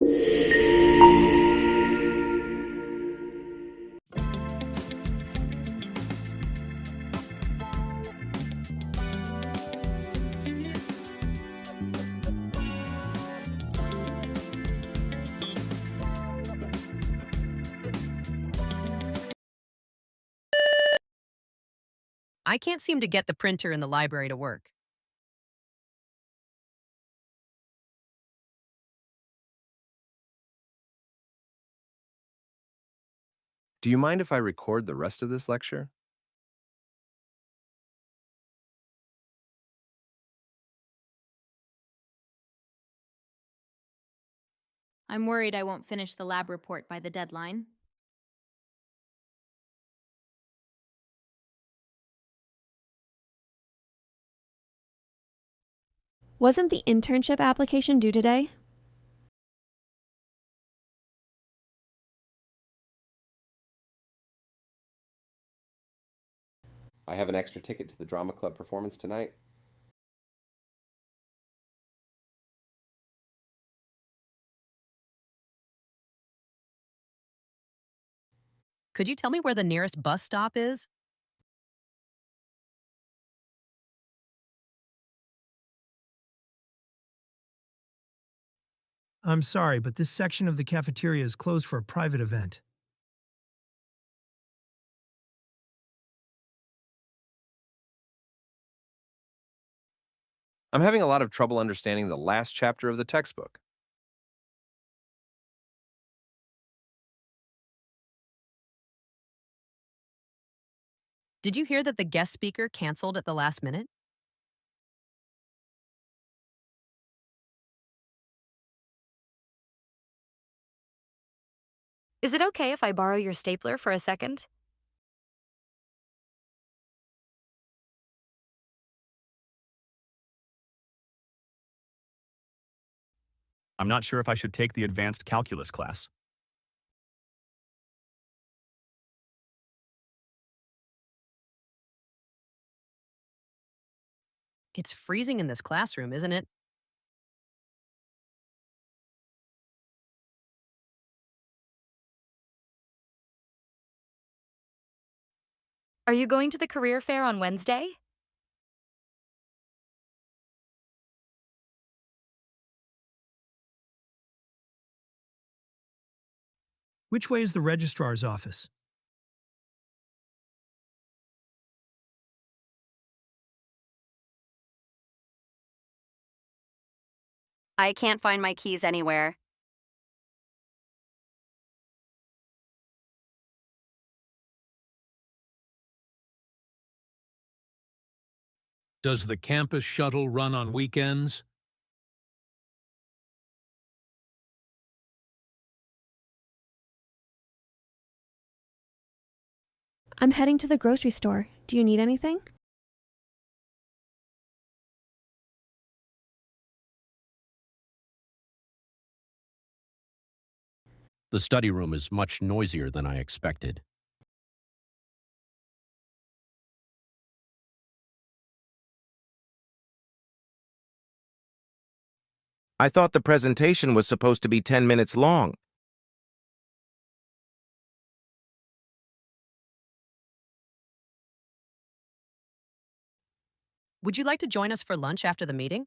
I can't seem to get the printer in the library to work. Do you mind if I record the rest of this lecture? I'm worried I won't finish the lab report by the deadline. Wasn't the internship application due today? I have an extra ticket to the drama club performance tonight. Could you tell me where the nearest bus stop is? I'm sorry, but this section of the cafeteria is closed for a private event. I'm having a lot of trouble understanding the last chapter of the textbook. Did you hear that the guest speaker canceled at the last minute? Is it okay if I borrow your stapler for a second? I'm not sure if I should take the advanced calculus class. It's freezing in this classroom, isn't it? Are you going to the career fair on Wednesday? Which way is the registrar's office? I can't find my keys anywhere. Does the campus shuttle run on weekends? I'm heading to the grocery store. Do you need anything? The study room is much noisier than I expected. I thought the presentation was supposed to be 10 minutes long. Would you like to join us for lunch after the meeting?